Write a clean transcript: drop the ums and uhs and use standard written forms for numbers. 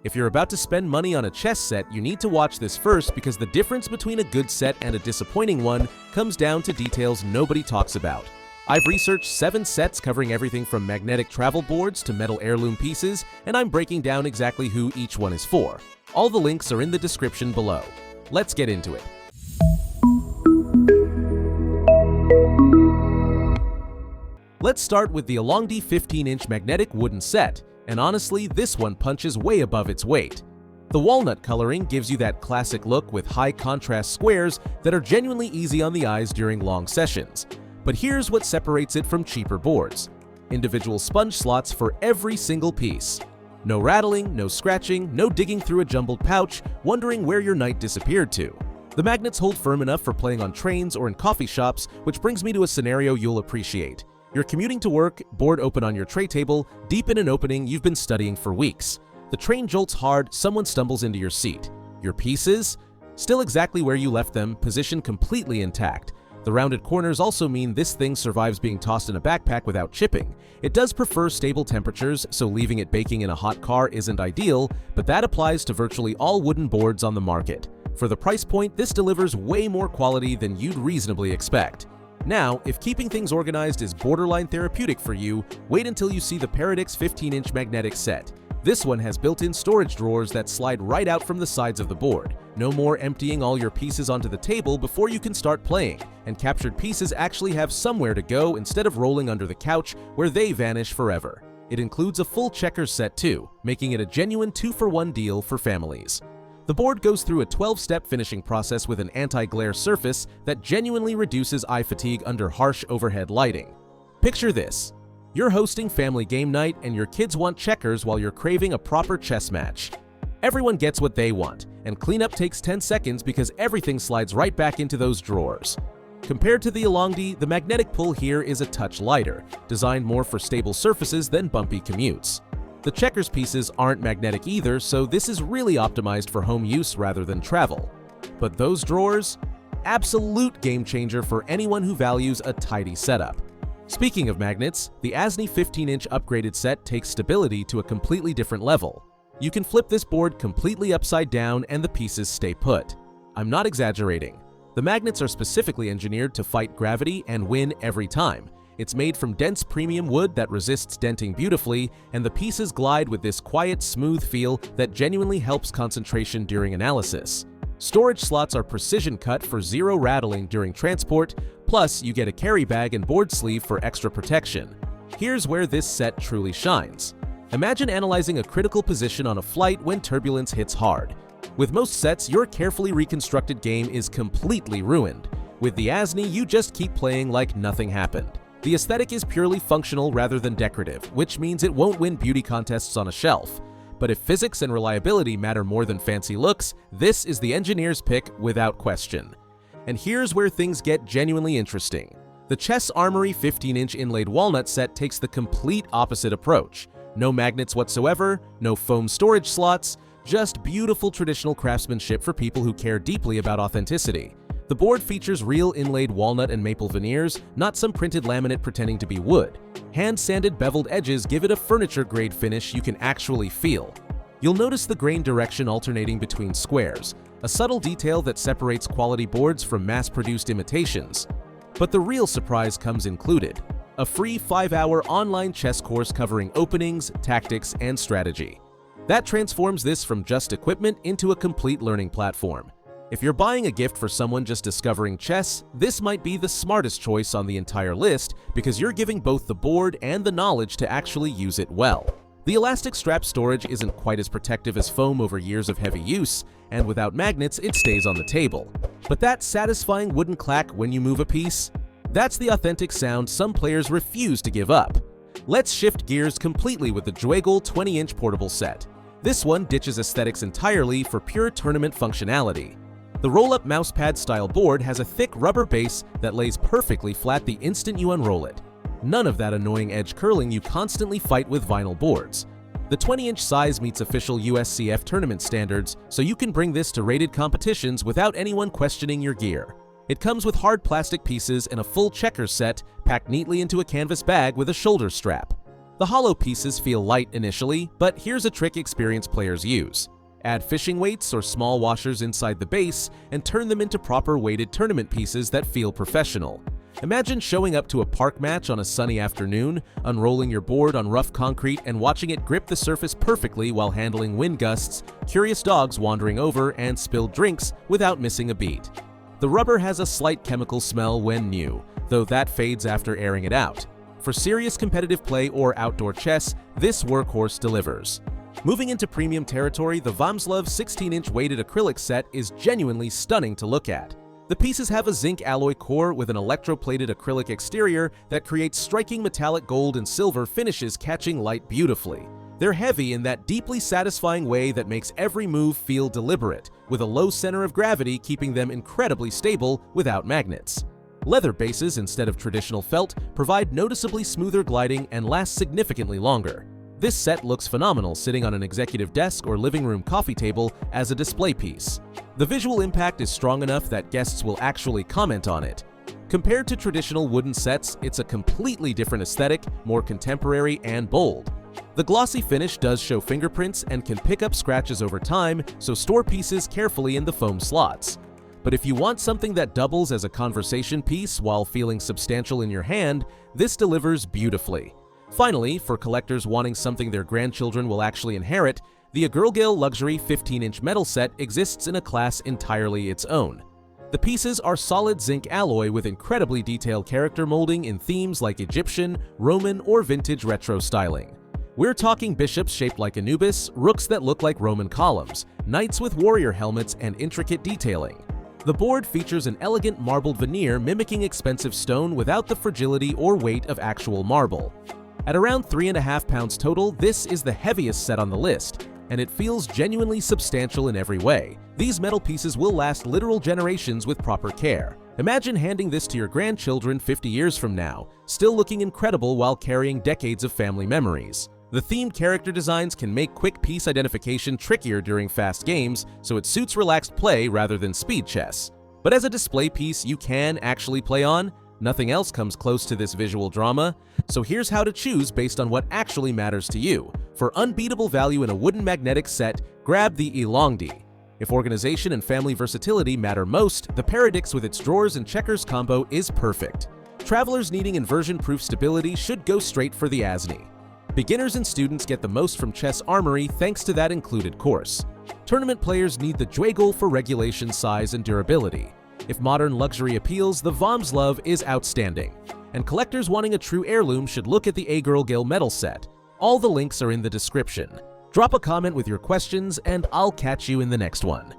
If you're about to spend money on a chess set, you need to watch this first because the difference between a good set and a disappointing one comes down to details nobody talks about. I've researched 7 sets covering everything from magnetic travel boards to metal heirloom pieces, and I'm breaking down exactly who each one is for. All the links are in the description below. Let's get into it. Let's start with the Alongi 15-inch magnetic wooden set, and honestly, this one punches way above its weight. The walnut coloring gives you that classic look with high contrast squares that are genuinely easy on the eyes during long sessions. But here's what separates it from cheaper boards: individual sponge slots for every single piece. No rattling, no scratching, no digging through a jumbled pouch, wondering where your knight disappeared to. The magnets hold firm enough for playing on trains or in coffee shops, which brings me to a scenario you'll appreciate. You're commuting to work, board open on your tray table, deep in an opening you've been studying for weeks. The train jolts hard, someone stumbles into your seat. Your pieces? Still exactly where you left them, positioned completely intact. The rounded corners also mean this thing survives being tossed in a backpack without chipping. It does prefer stable temperatures, so leaving it baking in a hot car isn't ideal, but that applies to virtually all wooden boards on the market. For the price point, this delivers way more quality than you'd reasonably expect. Now, if keeping things organized is borderline therapeutic for you, wait until you see the Paradex 15-inch magnetic set. This one has built-in storage drawers that slide right out from the sides of the board. No more emptying all your pieces onto the table before you can start playing, and captured pieces actually have somewhere to go instead of rolling under the couch where they vanish forever. It includes a full checkers set too, making it a genuine 2-for-1 deal for families. The board goes through a 12-step finishing process with an anti-glare surface that genuinely reduces eye fatigue under harsh overhead lighting. Picture this: you're hosting family game night and your kids want checkers while you're craving a proper chess match. Everyone gets what they want, and cleanup takes 10 seconds because everything slides right back into those drawers. Compared to the Alongi, the magnetic pull here is a touch lighter, designed more for stable surfaces than bumpy commutes. The checkers pieces aren't magnetic either, so this is really optimized for home use rather than travel. But those drawers? Absolute game changer for anyone who values a tidy setup. Speaking of magnets, the Asney 15-inch upgraded set takes stability to a completely different level. You can flip this board completely upside down and the pieces stay put. I'm not exaggerating. The magnets are specifically engineered to fight gravity and win every time. It's made from dense premium wood that resists denting beautifully, and the pieces glide with this quiet, smooth feel that genuinely helps concentration during analysis. Storage slots are precision cut for zero rattling during transport, plus you get a carry bag and board sleeve for extra protection. Here's where this set truly shines. Imagine analyzing a critical position on a flight when turbulence hits hard. With most sets, your carefully reconstructed game is completely ruined. With the Asney, you just keep playing like nothing happened. The aesthetic is purely functional rather than decorative, which means it won't win beauty contests on a shelf. But if physics and reliability matter more than fancy looks, this is the engineer's pick without question. And here's where things get genuinely interesting. The Chess Armory 15-inch inlaid walnut set takes the complete opposite approach. No magnets whatsoever, no foam storage slots, just beautiful traditional craftsmanship for people who care deeply about authenticity. The board features real inlaid walnut and maple veneers, not some printed laminate pretending to be wood. Hand-sanded beveled edges give it a furniture-grade finish you can actually feel. You'll notice the grain direction alternating between squares, a subtle detail that separates quality boards from mass-produced imitations. But the real surprise comes included: a free 5-hour online chess course covering openings, tactics, and strategy. That transforms this from just equipment into a complete learning platform. If you're buying a gift for someone just discovering chess, this might be the smartest choice on the entire list because you're giving both the board and the knowledge to actually use it well. The elastic strap storage isn't quite as protective as foam over years of heavy use, and without magnets, it stays on the table. But that satisfying wooden clack when you move a piece? That's the authentic sound some players refuse to give up. Let's shift gears completely with the Juegoal 20-inch portable set. This one ditches aesthetics entirely for pure tournament functionality. The roll-up mousepad style board has a thick rubber base that lays perfectly flat the instant you unroll it. None of that annoying edge curling you constantly fight with vinyl boards. The 20-inch size meets official USCF tournament standards, so you can bring this to rated competitions without anyone questioning your gear. It comes with hard plastic pieces and a full checkers set packed neatly into a canvas bag with a shoulder strap. The hollow pieces feel light initially, but here's a trick experienced players use. Add fishing weights or small washers inside the base and turn them into proper weighted tournament pieces that feel professional. Imagine showing up to a park match on a sunny afternoon, unrolling your board on rough concrete and watching it grip the surface perfectly while handling wind gusts, curious dogs wandering over, and spilled drinks without missing a beat. The rubber has a slight chemical smell when new, though that fades after airing it out. For serious competitive play or outdoor chess, this workhorse delivers. Moving into premium territory, the Vamslov 16-inch weighted acrylic set is genuinely stunning to look at. The pieces have a zinc alloy core with an electroplated acrylic exterior that creates striking metallic gold and silver finishes catching light beautifully. They're heavy in that deeply satisfying way that makes every move feel deliberate, with a low center of gravity keeping them incredibly stable without magnets. Leather bases instead of traditional felt provide noticeably smoother gliding and last significantly longer. This set looks phenomenal sitting on an executive desk or living room coffee table as a display piece. The visual impact is strong enough that guests will actually comment on it. Compared to traditional wooden sets, it's a completely different aesthetic, more contemporary and bold. The glossy finish does show fingerprints and can pick up scratches over time, so store pieces carefully in the foam slots. But if you want something that doubles as a conversation piece while feeling substantial in your hand, this delivers beautifully. Finally, for collectors wanting something their grandchildren will actually inherit, the Agirlgle luxury 15-inch metal set exists in a class entirely its own. The pieces are solid zinc alloy with incredibly detailed character molding in themes like Egyptian, Roman, or vintage retro styling. We're talking bishops shaped like Anubis, rooks that look like Roman columns, knights with warrior helmets, and intricate detailing. The board features an elegant marbled veneer mimicking expensive stone without the fragility or weight of actual marble. At around 3.5 pounds total, this is the heaviest set on the list, and it feels genuinely substantial in every way. These metal pieces will last literal generations with proper care. Imagine handing this to your grandchildren 50 years from now, still looking incredible while carrying decades of family memories. The themed character designs can make quick piece identification trickier during fast games, so it suits relaxed play rather than speed chess. But as a display piece you can actually play on, nothing else comes close to this visual drama. So here's how to choose based on what actually matters to you. For unbeatable value in a wooden magnetic set, grab the Alongi. If organization and family versatility matter most, the Paradex with its drawers and checkers combo is perfect. Travelers needing inversion-proof stability should go straight for the Asney. Beginners and students get the most from Chess Armory thanks to that included course. Tournament players need the Juegoal for regulation, size, and durability. If modern luxury appeals, the Vamslov is outstanding. And collectors wanting a true heirloom should look at the Agirlgle metal set. All the links are in the description. Drop a comment with your questions and I'll catch you in the next one.